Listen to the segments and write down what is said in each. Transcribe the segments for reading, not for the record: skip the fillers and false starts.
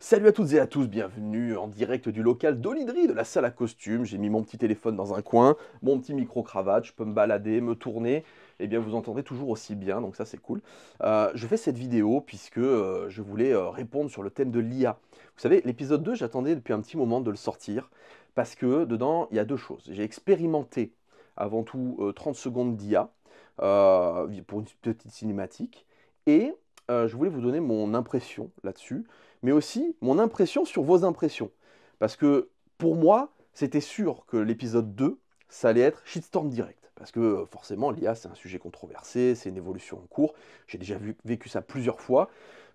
Salut à toutes et à tous, bienvenue en direct du local d'Olydri, de la salle à costumes. J'ai mis mon petit téléphone dans un coin, mon petit micro-cravate, je peux me balader, me tourner, et bien vous entendrez toujours aussi bien, donc ça c'est cool. Je fais cette vidéo puisque je voulais répondre sur le thème de l'IA. Vous savez, l'épisode 2, j'attendais depuis un petit moment de le sortir, parce que dedans, il y a deux choses. J'ai expérimenté avant tout 30 secondes d'IA pour une petite cinématique, et je voulais vous donner mon impression là-dessus mais aussi mon impression sur vos impressions. Parce que pour moi, c'était sûr que l'épisode 2, ça allait être shitstorm direct. Parce que forcément, l'IA, c'est un sujet controversé, c'est une évolution en cours. J'ai déjà vécu ça plusieurs fois.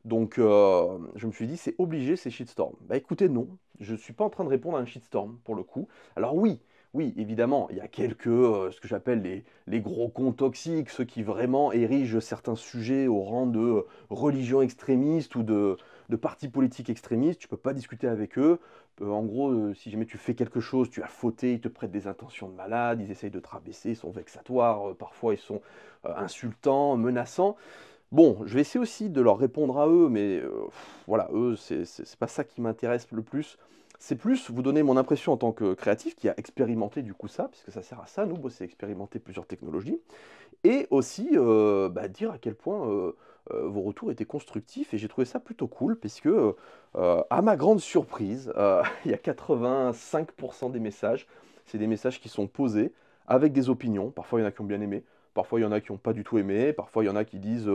Donc je me suis dit, c'est obligé, c'est shitstorm. Bah écoutez, non, je ne suis pas en train de répondre à un shitstorm pour le coup. Alors oui, oui, évidemment, il y a quelques, ce que j'appelle les gros cons toxiques, ceux qui vraiment érigent certains sujets au rang de religion extrémiste ou de partis politiques extrémistes, tu ne peux pas discuter avec eux. En gros, si jamais tu fais quelque chose, tu as fauté, ils te prêtent des intentions de malade, ils essayent de te rabaisser, ils sont vexatoires, parfois ils sont insultants, menaçants. Bon, je vais essayer aussi de leur répondre à eux, mais voilà, eux, c'est pas ça qui m'intéresse le plus. C'est plus vous donner mon impression en tant que créatif qui a expérimenté du coup ça, puisque ça sert à ça, nous, bosser, expérimenter plusieurs technologies. Et aussi dire à quel point vos retours étaient constructifs. Et j'ai trouvé ça plutôt cool, puisque, à ma grande surprise, il y a 85% des messages, c'est des messages qui sont posés avec des opinions. Parfois, il y en a qui ont bien aimé, parfois, il y en a qui n'ont pas du tout aimé, parfois, il y en a qui disent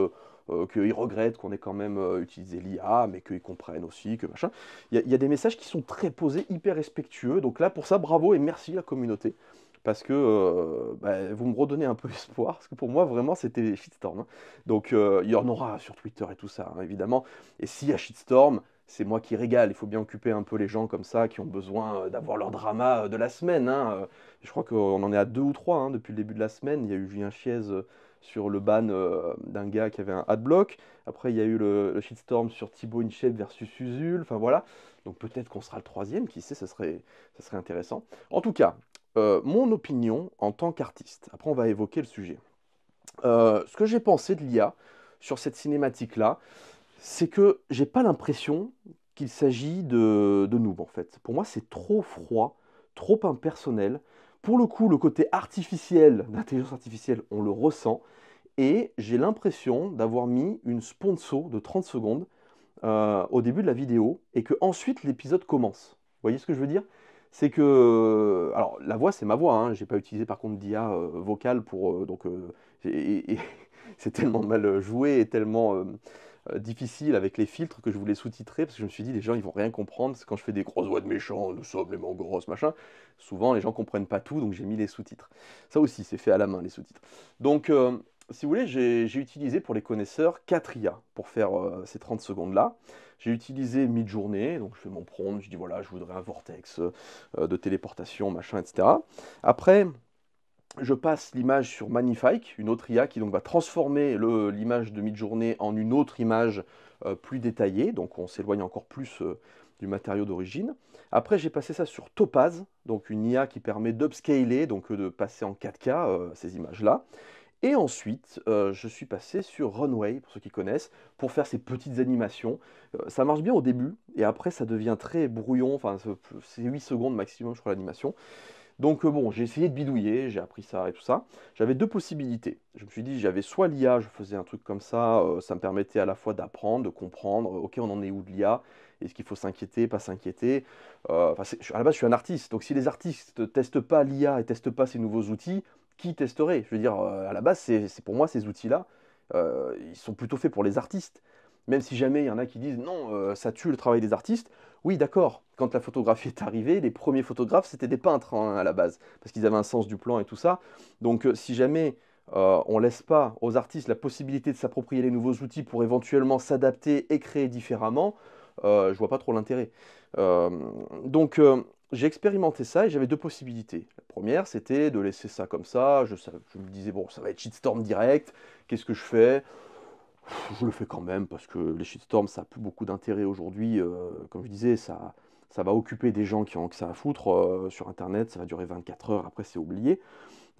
qu'ils regrettent qu'on ait quand même utilisé l'IA, mais qu'ils comprennent aussi, que machin. Il y a des messages qui sont très posés, hyper respectueux. Donc là, pour ça, bravo et merci la communauté parce que vous me redonnez un peu espoir, parce que pour moi, vraiment, c'était shitstorm, hein. Donc, il y en aura sur Twitter et tout ça, hein, évidemment. Et s'il y a shitstorm, c'est moi qui régale. Il faut bien occuper un peu les gens comme ça qui ont besoin d'avoir leur drama de la semaine, hein. Je crois qu'on en est à deux ou trois hein, depuis le début de la semaine. Il y a eu Julien Chiez sur le ban d'un gars qui avait un adblock. Après, il y a eu le shitstorm sur Thibaut Inchep versus Usul. Enfin voilà. Donc peut-être qu'on sera le troisième, qui sait, ça serait intéressant. En tout cas, mon opinion en tant qu'artiste. Après, on va évoquer le sujet. Ce que j'ai pensé de l'IA sur cette cinématique-là, c'est que j'ai pas l'impression qu'il s'agit de noob en fait. Pour moi, c'est trop froid, trop impersonnel. Pour le coup, le côté artificiel d'intelligence artificielle, on le ressent. Et j'ai l'impression d'avoir mis une sponsor de 30 secondes au début de la vidéo et que ensuite l'épisode commence. Vous voyez ce que je veux dire? C'est que, alors la voix c'est ma voix, hein, j'ai pas utilisé par contre d'IA vocale pour et c'est tellement mal joué et tellement difficile avec les filtres que je voulais sous-titrer parce que je me suis dit les gens ils vont rien comprendre. C'est quand je fais des grosses voix de méchants, nous sommes les grosses machin. Souvent les gens comprennent pas tout donc j'ai mis les sous-titres. Ça aussi c'est fait à la main les sous-titres. Donc si vous voulez, j'ai utilisé pour les connaisseurs 4 IA pour faire ces 30 secondes-là. J'ai utilisé Midjourney, donc je fais mon prompt, je dis voilà, je voudrais un vortex de téléportation, machin, etc. Après, je passe l'image sur Magnifique, une autre IA qui donc va transformer l'image de Midjourney en une autre image plus détaillée, donc on s'éloigne encore plus du matériau d'origine. Après, j'ai passé ça sur Topaz, donc une IA qui permet d'upscaler, donc de passer en 4K ces images-là. Et ensuite, je suis passé sur Runway, pour ceux qui connaissent, pour faire ces petites animations. Ça marche bien au début, et après ça devient très brouillon, enfin c'est 8 secondes maximum, je crois, l'animation. Donc bon, j'ai essayé de bidouiller, j'ai appris ça et tout ça. J'avais deux possibilités. Je me suis dit, j'avais soit l'IA, je faisais un truc comme ça me permettait à la fois d'apprendre, de comprendre, ok, on en est où de l'IA, est-ce qu'il faut s'inquiéter, pas s'inquiéter. Enfin, à la base, je suis un artiste, donc si les artistes ne testent pas l'IA et testent pas ces nouveaux outils, qui testerait? Je veux dire, à la base, c'est pour moi, ces outils-là, ils sont plutôt faits pour les artistes. Même si jamais il y en a qui disent non, ça tue le travail des artistes, oui, d'accord. Quand la photographie est arrivée, les premiers photographes, c'était des peintres hein, à la base, parce qu'ils avaient un sens du plan et tout ça. Donc, si jamais on laisse pas aux artistes la possibilité de s'approprier les nouveaux outils pour éventuellement s'adapter et créer différemment, je vois pas trop l'intérêt. Euh, donc, j'ai expérimenté ça et j'avais deux possibilités. La première, c'était de laisser ça comme ça. Je me disais, bon, ça va être shitstorm direct. Qu'est-ce que je fais? Je le fais quand même parce que les shitstorms, ça n'a plus beaucoup d'intérêt aujourd'hui. Comme je disais, ça va occuper des gens qui ont que ça à foutre sur Internet. Ça va durer 24 heures, après c'est oublié.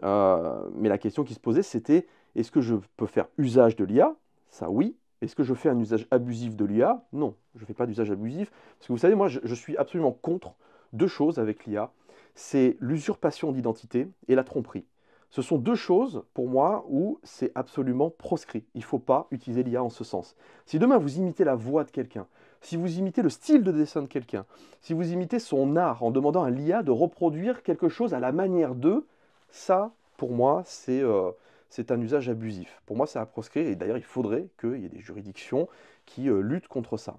Mais la question qui se posait, c'était est-ce que je peux faire usage de l'IA? Ça oui. Est-ce que je fais un usage abusif de l'IA? Non, je ne fais pas d'usage abusif. Parce que vous savez, moi, je suis absolument contre deux choses avec l'IA. C'est l'usurpation d'identité et la tromperie. Ce sont deux choses, pour moi, où c'est absolument proscrit. Il ne faut pas utiliser l'IA en ce sens. Si demain vous imitez la voix de quelqu'un, si vous imitez le style de dessin de quelqu'un, si vous imitez son art en demandant à l'IA de reproduire quelque chose à la manière d'eux, ça, pour moi, c'est un usage abusif. Pour moi, c'est à proscrire, et d'ailleurs, il faudrait qu'il y ait des juridictions qui luttent contre ça.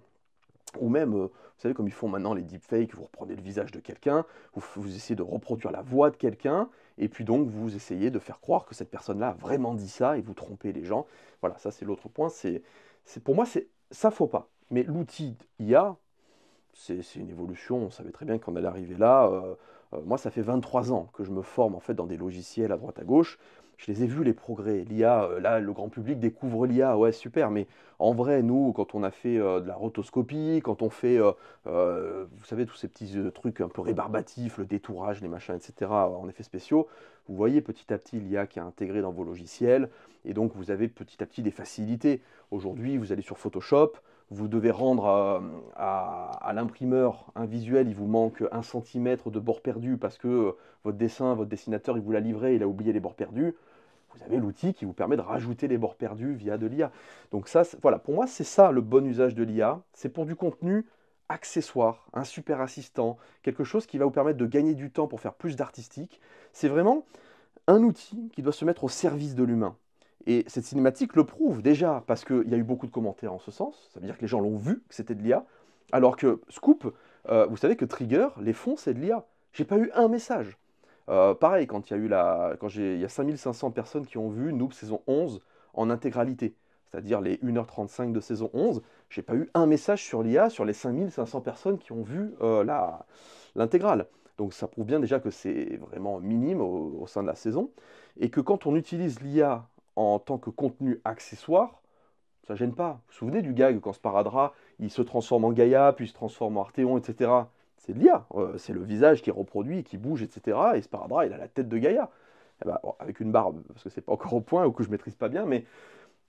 Ou même, vous savez, comme ils font maintenant les deepfakes, vous reprenez le visage de quelqu'un, vous essayez de reproduire la voix de quelqu'un, et puis donc vous essayez de faire croire que cette personne-là a vraiment dit ça, et vous trompez les gens. Voilà, ça c'est l'autre point. Pour moi, ça faut pas. Mais l'outil IA, c'est une évolution, on savait très bien qu'on allait arriver là. Moi, ça fait 23 ans que je me forme en fait dans des logiciels à droite à gauche. Je les ai vus, les progrès. L'IA, là, le grand public découvre l'IA, ouais, super. Mais en vrai, nous, quand on a fait de la rotoscopie, quand on fait, vous savez, tous ces petits trucs un peu rébarbatifs, le détourage, les machins, etc., en effets spéciaux, vous voyez petit à petit l'IA qui est intégrée dans vos logiciels. Et donc, vous avez petit à petit des facilités. Aujourd'hui, vous allez sur Photoshop, vous devez rendre à l'imprimeur un visuel, il vous manque 1 cm de bord perdu parce que votre dessin, votre dessinateur, il vous l'a livré, il a oublié les bords perdus. Vous avez l'outil qui vous permet de rajouter les bords perdus via de l'IA. Donc ça, voilà, pour moi, c'est ça le bon usage de l'IA. C'est pour du contenu accessoire, un super assistant, quelque chose qui va vous permettre de gagner du temps pour faire plus d'artistique. C'est vraiment un outil qui doit se mettre au service de l'humain. Et cette cinématique le prouve déjà, parce qu'il y a eu beaucoup de commentaires en ce sens, ça veut dire que les gens l'ont vu, que c'était de l'IA, alors que Scoop, vous savez que Trigger, les fonds, c'est de l'IA. J'ai pas eu un message. Pareil, quand il y a 5500 personnes qui ont vu Noob saison 11 en intégralité, c'est-à-dire les 1h35 de saison 11, j'ai pas eu un message sur l'IA sur les 5500 personnes qui ont vu l'intégrale. Donc ça prouve bien déjà que c'est vraiment minime au sein de la saison, et que quand on utilise l'IA en tant que contenu accessoire, ça gêne pas. Vous vous souvenez du gag quand Sparadrap, il se transforme en Gaïa, puis il se transforme en Arthéon, etc. C'est de l'IA, c'est le visage qui est reproduit, qui bouge, etc. Et Sparadrap, il a la tête de Gaïa. Eh ben, bon, avec une barbe, parce que c'est pas encore au point, ou que je maîtrise pas bien, mais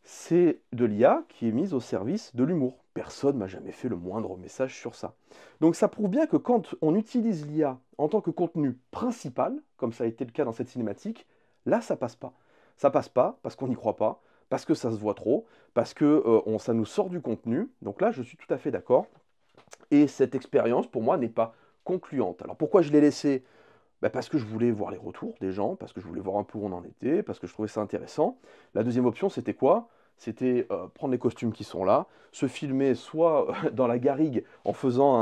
c'est de l'IA qui est mise au service de l'humour. Personne m'a jamais fait le moindre message sur ça. Donc ça prouve bien que quand on utilise l'IA en tant que contenu principal, comme ça a été le cas dans cette cinématique, là ça passe pas. Ça passe pas parce qu'on n'y croit pas, parce que ça se voit trop, parce que ça nous sort du contenu. Donc là je suis tout à fait d'accord. Et cette expérience pour moi n'est pas concluante. Alors pourquoi je l'ai laissée? Bah, parce que je voulais voir les retours des gens, parce que je voulais voir un peu où on en était, parce que je trouvais ça intéressant. La deuxième option, c'était quoi? C'était prendre les costumes qui sont là, se filmer soit dans la garrigue en faisant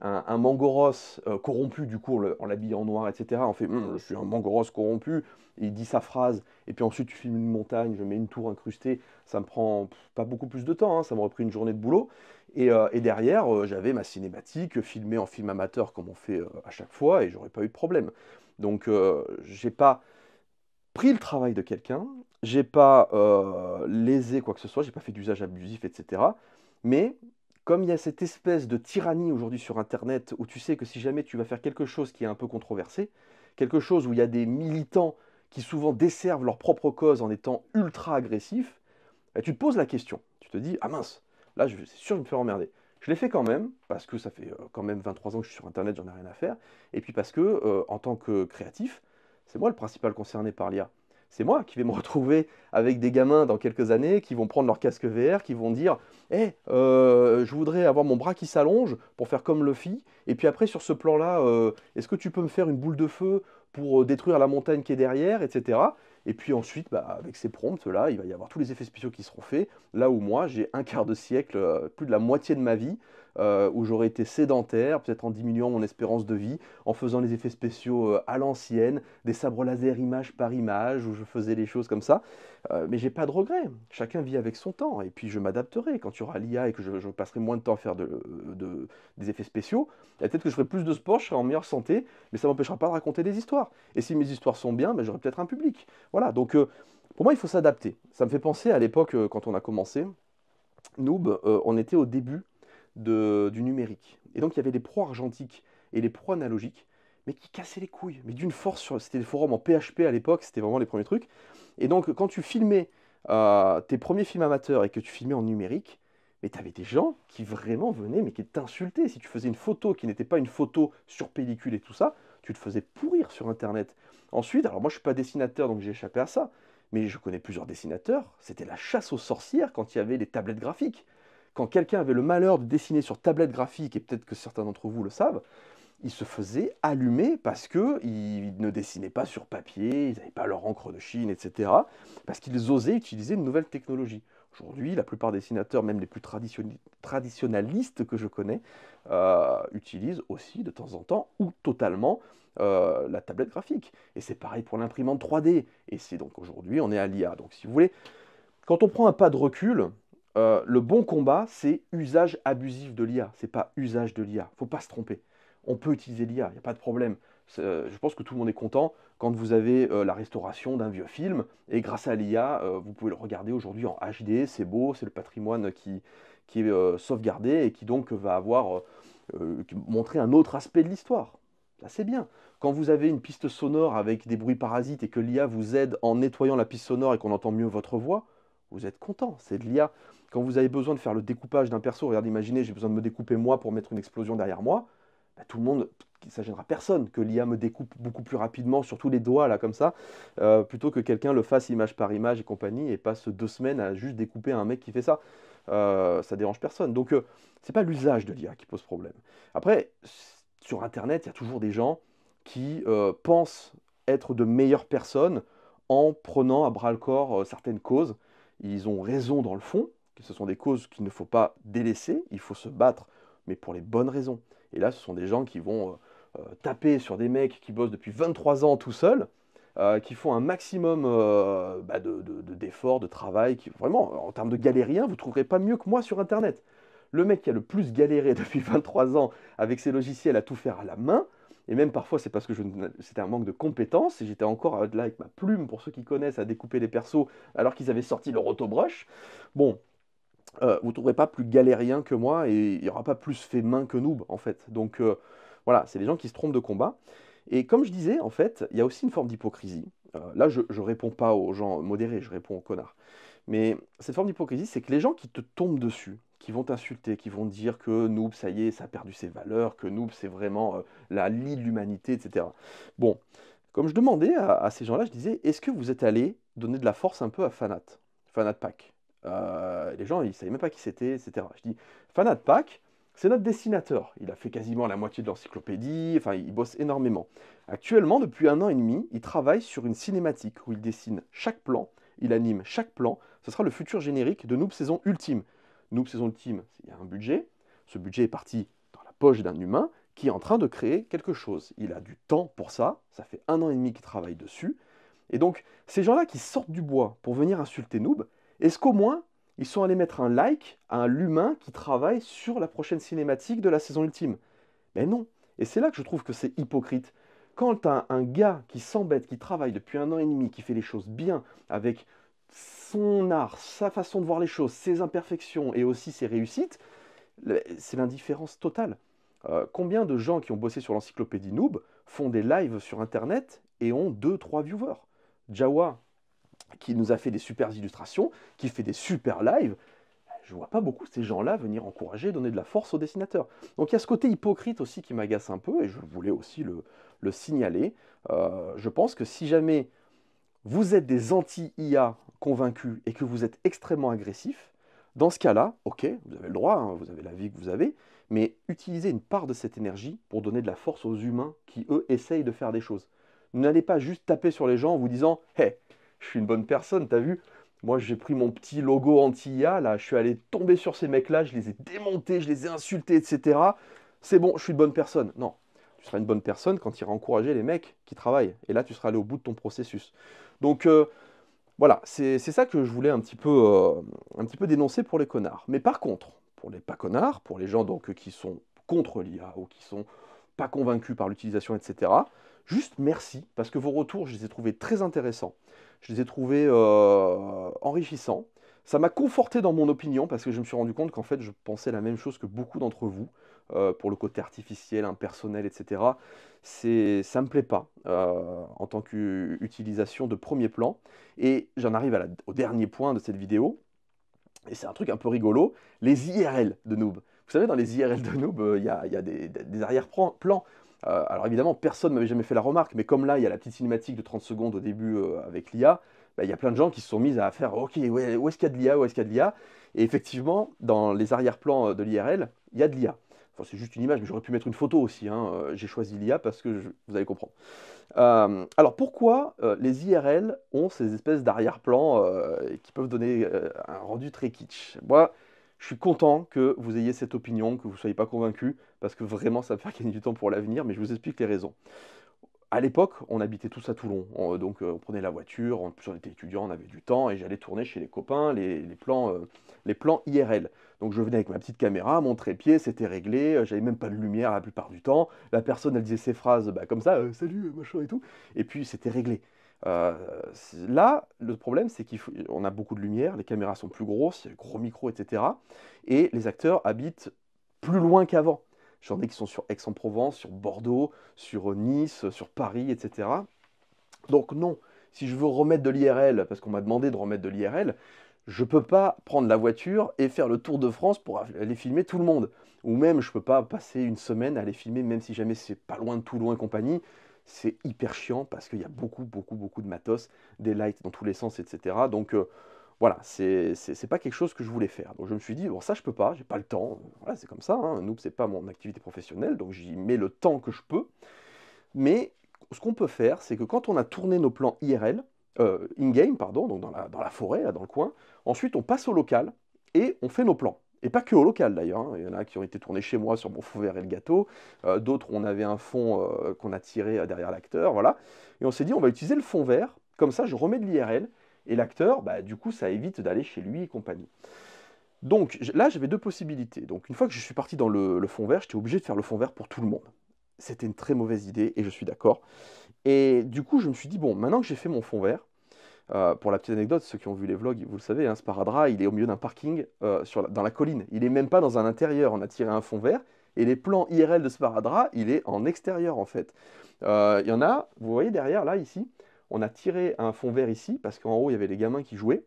un Mangoros corrompu, du coup on l'habille en noir, etc. On fait je suis un Mangoros corrompu, et il dit sa phrase, et puis ensuite tu filmes une montagne, je mets une tour incrustée, ça me prend pas beaucoup plus de temps, hein, ça m'aurait pris une journée de boulot. Et derrière, j'avais ma cinématique filmée en film amateur comme on fait à chaque fois, et j'aurais pas eu de problème. Donc j'ai pas pris le travail de quelqu'un, j'ai pas lésé quoi que ce soit, j'ai pas fait d'usage abusif, etc. Mais comme il y a cette espèce de tyrannie aujourd'hui sur Internet, où tu sais que si jamais tu vas faire quelque chose qui est un peu controversé, quelque chose où il y a des militants qui souvent desservent leur propre cause en étant ultra agressifs, bah, tu te poses la question. Tu te dis, ah mince, là c'est sûr que je vais me faire emmerder. Je l'ai fait quand même, parce que ça fait quand même 23 ans que je suis sur Internet, j'en ai rien à faire. Et puis parce que, en tant que créatif, c'est moi le principal concerné par l'IA. C'est moi qui vais me retrouver avec des gamins dans quelques années qui vont prendre leur casque VR, qui vont dire «Eh, je voudrais avoir mon bras qui s'allonge pour faire comme Luffy, et puis après sur ce plan-là, est-ce que tu peux me faire une boule de feu pour détruire la montagne qui est derrière, etc.» Et puis ensuite, bah, avec ces prompts-là, il va y avoir tous les effets spéciaux qui seront faits. Là où moi, j'ai un quart de siècle, plus de la moitié de ma vie, où j'aurais été sédentaire, peut-être en diminuant mon espérance de vie, en faisant les effets spéciaux à l'ancienne, des sabres laser image par image, où je faisais les choses comme ça. Mais j'ai pas de regrets. Chacun vit avec son temps. Et puis je m'adapterai. Quand il y aura l'IA et que je passerai moins de temps à faire des effets spéciaux, peut-être que je ferai plus de sport, je serai en meilleure santé, mais ça ne m'empêchera pas de raconter des histoires. Et si mes histoires sont bien, ben, j'aurai peut-être un public. Voilà, donc pour moi, il faut s'adapter. Ça me fait penser à l'époque, quand on a commencé, Noob, on était au début du numérique. Et donc, il y avait les pros argentiques et les pros analogiques, mais qui cassaient les couilles. Mais d'une force, c'était des forums en PHP à l'époque, c'était vraiment les premiers trucs. Et donc, quand tu filmais tes premiers films amateurs et que tu filmais en numérique, mais tu avais des gens qui vraiment venaient, mais qui t'insultaient. Si tu faisais une photo qui n'était pas une photo sur pellicule et tout ça, tu te faisais pourrir sur Internet. Ensuite, alors moi je suis pas dessinateur, donc j'ai échappé à ça, mais je connais plusieurs dessinateurs. C'était la chasse aux sorcières quand il y avait les tablettes graphiques. Quand quelqu'un avait le malheur de dessiner sur tablette graphique, et peut-être que certains d'entre vous le savent, il se faisait allumer parce qu'ils ne dessinaient pas sur papier, ils n'avaient pas leur encre de Chine, etc. Parce qu'ils osaient utiliser une nouvelle technologie. Aujourd'hui, la plupart des dessinateurs, même les plus traditionnalistes que je connais, utilisent aussi de temps en temps ou totalement la tablette graphique. Et c'est pareil pour l'imprimante 3D. Et c'est donc aujourd'hui, on est à l'IA. Donc si vous voulez, quand on prend un pas de recul, le bon combat, c'est usage abusif de l'IA. C'est pas usage de l'IA. Faut pas se tromper. On peut utiliser l'IA, il n'y a pas de problème. Je pense que tout le monde est content quand vous avez la restauration d'un vieux film et grâce à l'IA, vous pouvez le regarder aujourd'hui en HD, c'est beau, c'est le patrimoine qui est sauvegardé et qui donc va avoir montré un autre aspect de l'histoire. Ça c'est bien. Quand vous avez une piste sonore avec des bruits parasites et que l'IA vous aide en nettoyant la piste sonore et qu'on entend mieux votre voix, vous êtes content, c'est de l'IA. Quand vous avez besoin de faire le découpage d'un perso, regardez, imaginez, j'ai besoin de me découper moi pour mettre une explosion derrière moi, bah, tout le monde, ça ne gênera personne que l'IA me découpe beaucoup plus rapidement, surtout les doigts là comme ça, plutôt que quelqu'un le fasse image par image et compagnie et passe 2 semaines à juste découper un mec qui fait ça. Ça dérange personne. Donc c'est pas l'usage de l'IA qui pose problème. Après, sur Internet, il y a toujours des gens qui pensent être de meilleures personnes en prenant à bras le corps certaines causes. Ils ont raison dans le fond, que ce sont des causes qu'il ne faut pas délaisser, il faut se battre, mais pour les bonnes raisons. Et là, ce sont des gens qui vont taper sur des mecs qui bossent depuis 23 ans tout seuls, qui font un maximum d'efforts, de travail. Vraiment, en termes de galériens, vous ne trouverez pas mieux que moi sur Internet. Le mec qui a le plus galéré depuis 23 ans avec ses logiciels à tout faire à la main, et même parfois c'est parce que c'était un manque de compétences, et j'étais encore là avec ma plume, pour ceux qui connaissent, à découper les persos alors qu'ils avaient sorti leur autobrush. Bon, vous ne trouverez pas plus galérien que moi et il n'y aura pas plus fait main que noob en fait. Donc voilà, c'est des gens qui se trompent de combat. Et comme je disais, en fait, il y a aussi une forme d'hypocrisie. Là, je ne réponds pas aux gens modérés, je réponds aux connards. Mais cette forme d'hypocrisie, c'est que les gens qui te tombent dessus, qui vont t'insulter, qui vont te dire que noob, ça y est, ça a perdu ses valeurs, que noob, c'est vraiment la lie de l'humanité, etc. Bon, comme je demandais à ces gens-là, je disais, est-ce que vous êtes allé donner de la force un peu à Fanat, Fanat Pack? Les gens, ils ne savaient même pas qui c'était, etc. Je dis, Fanat Pack, c'est notre dessinateur. Il a fait quasiment la moitié de l'encyclopédie, enfin, il bosse énormément. Actuellement, depuis 1 an et demi, il travaille sur une cinématique où il dessine chaque plan, il anime chaque plan. Ce sera le futur générique de Noob Saison Ultime. Noob Saison Ultime, il y a un budget. Ce budget est parti dans la poche d'un humain qui est en train de créer quelque chose. Il a du temps pour ça. Ça fait 1 an et demi qu'il travaille dessus. Et donc, ces gens-là qui sortent du bois pour venir insulter Noob, est-ce qu'au moins, ils sont allés mettre un like à l'humain qui travaille sur la prochaine cinématique de la saison ultime? Mais non. Et c'est là que je trouve que c'est hypocrite. Quand tu as un gars qui s'embête, qui travaille depuis 1 an et demi, qui fait les choses bien, avec son art, sa façon de voir les choses, ses imperfections et aussi ses réussites, c'est l'indifférence totale. Combien de gens qui ont bossé sur l'encyclopédie Noob font des lives sur Internet et ont 2 3 viewers? Jawa, qui nous a fait des super illustrations, qui fait des super lives, je ne vois pas beaucoup ces gens-là venir encourager, donner de la force aux dessinateurs. Donc il y a ce côté hypocrite aussi qui m'agace un peu, et je voulais aussi le signaler. Je pense que si jamais vous êtes des anti-IA convaincus et que vous êtes extrêmement agressif, dans ce cas-là, ok, vous avez le droit, hein, vous avez la vie que vous avez, mais utilisez une part de cette énergie pour donner de la force aux humains qui, eux, essayent de faire des choses. N'allez pas juste taper sur les gens en vous disant « Hey, je suis une bonne personne, t'as vu? Moi, j'ai pris mon petit logo anti-IA, là, je suis allé tomber sur ces mecs-là, je les ai démontés, je les ai insultés, etc. C'est bon, je suis une bonne personne. » Non, tu seras une bonne personne quand tu iras encourager les mecs qui travaillent. Et là, tu seras allé au bout de ton processus. Donc, voilà, c'est ça que je voulais un petit peu dénoncer pour les connards. Mais par contre, pour les pas connards, pour les gens donc qui sont contre l'IA ou qui sont pas convaincus par l'utilisation, etc., juste merci, parce que vos retours, je les ai trouvés très intéressants. Je les ai trouvés enrichissants. Ça m'a conforté dans mon opinion, parce que je me suis rendu compte qu'en fait, je pensais la même chose que beaucoup d'entre vous. pour le côté artificiel, impersonnel, etc. Ça me plaît pas en tant qu'utilisation de premier plan. Et j'en arrive au dernier point de cette vidéo, et c'est un truc un peu rigolo, les IRL de Noob. Vous savez, dans les IRL de Noob, il y a des arrière-plans. Alors évidemment, personne ne m'avait jamais fait la remarque, mais comme là, il y a la petite cinématique de 30 secondes au début avec l'IA, bah, il y a plein de gens qui se sont mis à faire OK, ouais, où est-ce qu'il y a de l'IA, où est-ce qu'il y a de l'IA? Et effectivement, dans les arrière-plans de l'IRL, il y a de l'IA. Enfin, c'est juste une image, mais j'aurais pu mettre une photo aussi, hein. J'ai choisi l'IA parce que vous allez comprendre. Alors pourquoi les IRL ont ces espèces d'arrière-plans qui peuvent donner un rendu très kitsch? Moi, je suis content que vous ayez cette opinion, que vous ne soyez pas convaincu, parce que vraiment, ça va me faire gagner du temps pour l'avenir, mais je vous explique les raisons. À l'époque, on habitait tous à Toulon, donc on prenait la voiture, en plus on était étudiants, on avait du temps, et j'allais tourner chez les copains les plans IRL. Donc je venais avec ma petite caméra, mon trépied, c'était réglé, j'avais même pas de lumière la plupart du temps, la personne elle disait ses phrases bah, comme ça, salut, machin et tout, et puis c'était réglé. Là, le problème c'est qu'on a beaucoup de lumière, les caméras sont plus grosses, il y a le gros micro, etc. Et les acteurs habitent plus loin qu'avant. J'en ai qui sont sur Aix-en-Provence, sur Bordeaux, sur Nice, sur Paris, etc. Donc non, si je veux remettre de l'IRL, parce qu'on m'a demandé de remettre de l'IRL, je ne peux pas prendre la voiture et faire le tour de France pour aller filmer tout le monde. Ou même, je ne peux pas passer une semaine à aller filmer, même si jamais c'est pas loin de Toulon et compagnie. C'est hyper chiant parce qu'il y a beaucoup, beaucoup, beaucoup de matos, des lights dans tous les sens, etc. Donc voilà, c'est pas quelque chose que je voulais faire. Donc je me suis dit, bon ça je peux pas, j'ai pas le temps. Voilà, c'est comme ça, hein. Noob, c'est pas mon activité professionnelle, donc j'y mets le temps que je peux. Mais ce qu'on peut faire, c'est que quand on a tourné nos plans IRL, in-game, pardon, donc dans la forêt, là, dans le coin, ensuite on passe au local et on fait nos plans. Et pas que au local d'ailleurs, hein. Il y en a qui ont été tournés chez moi sur mon fond vert et le gâteau, d'autres on avait un fond qu'on a tiré derrière l'acteur, voilà. Et on s'est dit on va utiliser le fond vert, comme ça je remets de l'IRL, et l'acteur, bah, du coup ça évite d'aller chez lui et compagnie. Donc là j'avais deux possibilités. Donc une fois que je suis parti dans le fond vert, j'étais obligé de faire le fond vert pour tout le monde. C'était une très mauvaise idée et je suis d'accord. Et du coup, je me suis dit, bon, maintenant que j'ai fait mon fond vert, pour la petite anecdote, ceux qui ont vu les vlogs, vous le savez, hein, Sparadrap, il est au milieu d'un parking dans la colline. Il n'est même pas dans un intérieur. On a tiré un fond vert et les plans IRL de Sparadrap, il est en extérieur en fait. Il y en a, vous voyez derrière, là, ici, on a tiré un fond vert ici parce qu'en haut, il y avait les gamins qui jouaient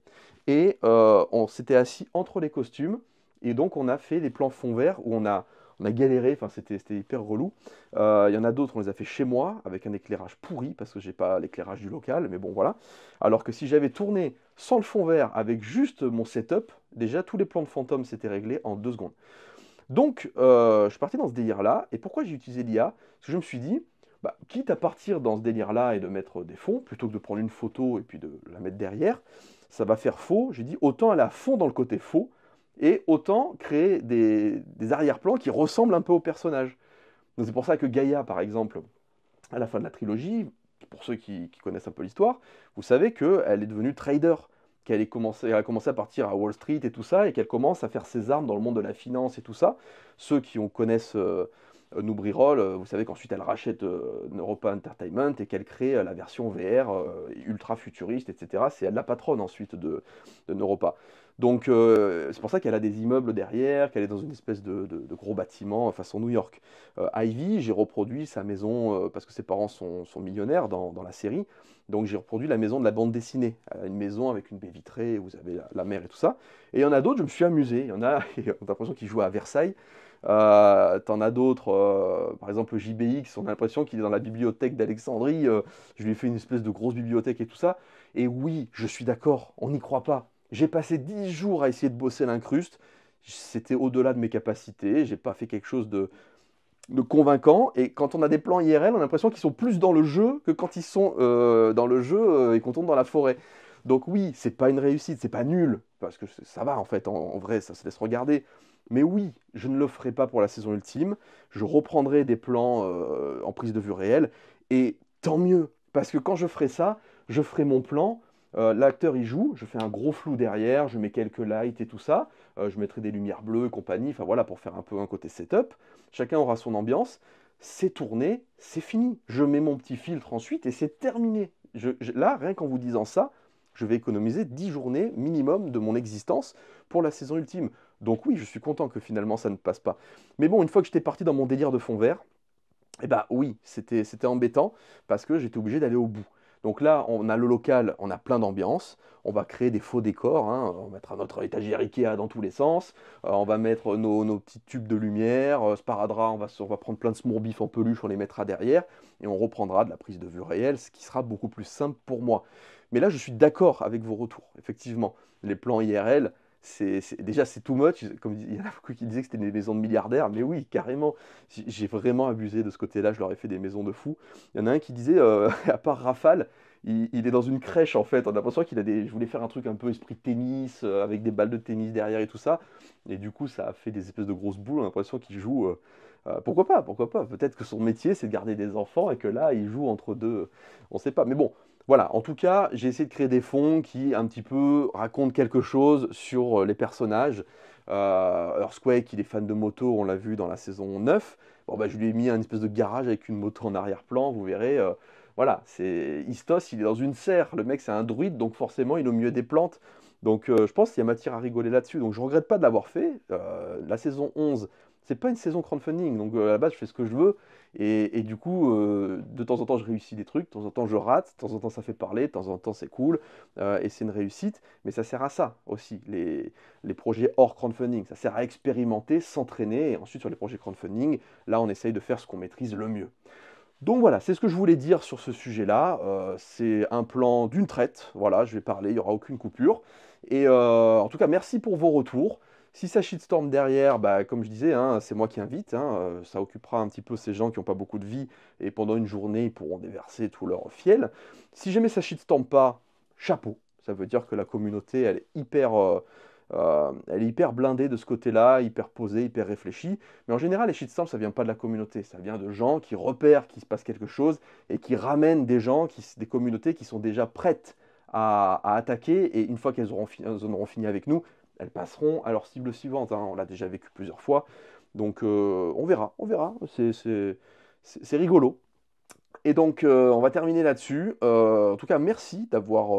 et on s'était assis entre les costumes et donc on a fait des plans fond vert où on a galéré, enfin c'était hyper relou. Il y en a d'autres, on les a fait chez moi, avec un éclairage pourri, parce que j'ai pas l'éclairage du local, mais bon voilà. Alors que si j'avais tourné sans le fond vert, avec juste mon setup, déjà tous les plans de fantôme s'étaient réglés en 2 secondes. Donc je suis parti dans ce délire-là, et pourquoi j'ai utilisé l'IA? Parce que je me suis dit, bah, quitte à partir dans ce délire-là et de mettre des fonds, plutôt que de prendre une photo et puis de la mettre derrière, ça va faire faux. J'ai dit, autant aller à fond dans le côté faux, et autant créer des arrière-plans qui ressemblent un peu au personnage. Donc c'est pour ça que Gaïa, par exemple, à la fin de la trilogie, pour ceux qui connaissent un peu l'histoire, vous savez qu'elle est devenue trader, elle a commencé à partir à Wall Street et tout ça, et qu'elle commence à faire ses armes dans le monde de la finance et tout ça. Ceux qui connaissent Noob Reroll, vous savez qu'ensuite elle rachète Europa Entertainment et qu'elle crée la version VR ultra futuriste, etc. C'est elle la patronne ensuite de Europa. Donc c'est pour ça qu'elle a des immeubles derrière, qu'elle est dans une espèce de gros bâtiment façon New York. Ivy, j'ai reproduit sa maison parce que ses parents sont millionnaires dans la série. Donc j'ai reproduit la maison de la bande dessinée. Elle a une maison avec une baie vitrée, vous avez la mer et tout ça. Et il y en a d'autres, je me suis amusé. Il y en a, on a l'impression qu'ils jouent à Versailles. T'en as d'autres, par exemple JBX, on a l'impression qu'il est dans la bibliothèque d'Alexandrie. Je lui ai fait une espèce de grosse bibliothèque et tout ça. Et oui, je suis d'accord, on n'y croit pas. J'ai passé 10 jours à essayer de bosser l'incruste. C'était au-delà de mes capacités. J'ai pas fait quelque chose de convaincant. Et quand on a des plans IRL, on a l'impression qu'ils sont plus dans le jeu que quand ils sont dans le jeu et qu'on tourne dans la forêt. Donc oui, c'est pas une réussite, c'est pas nul, parce que ça va en fait, en vrai, ça se laisse regarder. Mais oui, je ne le ferai pas pour la saison ultime. Je reprendrai des plans en prise de vue réelle. Et tant mieux, parce que quand je ferai ça, je ferai mon plan. L'acteur y joue, je fais un gros flou derrière, je mets quelques lights et tout ça. Je mettrai des lumières bleues et compagnie, enfin voilà, pour faire un peu un côté setup. Chacun aura son ambiance. C'est tourné, c'est fini. Je mets mon petit filtre ensuite et c'est terminé. Là, rien qu'en vous disant ça, je vais économiser 10 journées minimum de mon existence pour la saison ultime. Donc oui, je suis content que finalement ça ne passe pas. Mais bon, une fois que j'étais parti dans mon délire de fond vert, eh ben oui, c'était embêtant parce que j'étais obligé d'aller au bout. Donc là, on a le local, on a plein d'ambiance, on va créer des faux décors, hein, on mettra notre étagère Ikea dans tous les sens, on va mettre nos petits tubes de lumière, sparadrap, on va prendre plein de smoorbif en peluche, on les mettra derrière, et on reprendra de la prise de vue réelle, ce qui sera beaucoup plus simple pour moi. Mais là, je suis d'accord avec vos retours, effectivement. Les plans IRL, déjà c'est too much, comme il y en a beaucoup qui disaient que c'était des maisons de milliardaires, mais oui, carrément. J'ai vraiment abusé de ce côté-là, je leur ai fait des maisons de fous. Il y en a un qui disait, à part Rafale, il est dans une crèche en fait. On a l'impression qu'il a des. Je voulais faire un truc un peu esprit tennis, avec des balles de tennis derrière et tout ça. Et du coup, ça a fait des espèces de grosses boules. On a l'impression qu'il joue. Pourquoi pas? Pourquoi pas? Peut-être que son métier, c'est de garder des enfants et que là, il joue entre deux. On ne sait pas. Mais bon, voilà. En tout cas, j'ai essayé de créer des fonds qui, un petit peu, racontent quelque chose sur les personnages. Earthquake, il est fan de moto, on l'a vu dans la saison 9. Bon, bah, je lui ai mis un espèce de garage avec une moto en arrière-plan, vous verrez. Voilà, c'est Istos, il est dans une serre. Le mec, c'est un druide, donc forcément, il est au milieu des plantes. Donc, je pense qu'il y a matière à rigoler là-dessus. Donc, je regrette pas de l'avoir fait. La saison 11, c'est pas une saison crowdfunding. Donc, à la base, je fais ce que je veux. Et du coup, de temps en temps, je réussis des trucs. De temps en temps, je rate. De temps en temps, ça fait parler. De temps en temps, c'est cool. Et c'est une réussite. Mais ça sert à ça aussi, les projets hors crowdfunding. Ça sert à expérimenter, s'entraîner. Et ensuite, sur les projets crowdfunding, là, on essaye de faire ce qu'on maîtrise le mieux. Donc voilà, c'est ce que je voulais dire sur ce sujet-là. C'est un plan d'une traite. Voilà, je vais parler, il n'y aura aucune coupure. Et en tout cas, merci pour vos retours. Si ça shitstorm derrière, bah, comme je disais, hein, c'est moi qui invite, hein, ça occupera un petit peu ces gens qui n'ont pas beaucoup de vie et pendant une journée, ils pourront déverser tout leur fiel. Si jamais ça shitstorm pas, chapeau. Ça veut dire que la communauté, elle est hyper blindée de ce côté-là, hyper posée, hyper réfléchie. Mais en général, les shitstorms, ça vient pas de la communauté, ça vient de gens qui repèrent qu'il se passe quelque chose et qui ramènent des gens, des communautés qui sont déjà prêtes à attaquer. Et une fois elles en auront fini avec nous, elles passeront à leur cible suivante, hein. On l'a déjà vécu plusieurs fois. Donc on verra, on verra. C'est rigolo. Et donc, on va terminer là-dessus. En tout cas, merci d'avoir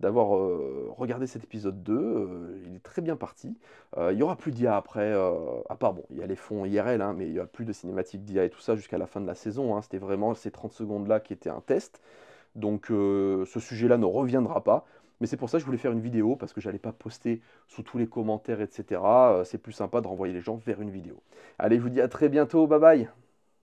regardé cet épisode 2. Il est très bien parti. Il n'y aura plus d'IA après, à part, bon, il y a les fonds IRL, hein, mais il n'y a plus de cinématiques d'IA et tout ça jusqu'à la fin de la saison, hein. C'était vraiment ces 30 secondes-là qui étaient un test. Donc, ce sujet-là ne reviendra pas. Mais c'est pour ça que je voulais faire une vidéo, parce que j'allais pas poster sous tous les commentaires, etc. C'est plus sympa de renvoyer les gens vers une vidéo. Allez, je vous dis à très bientôt. Bye bye!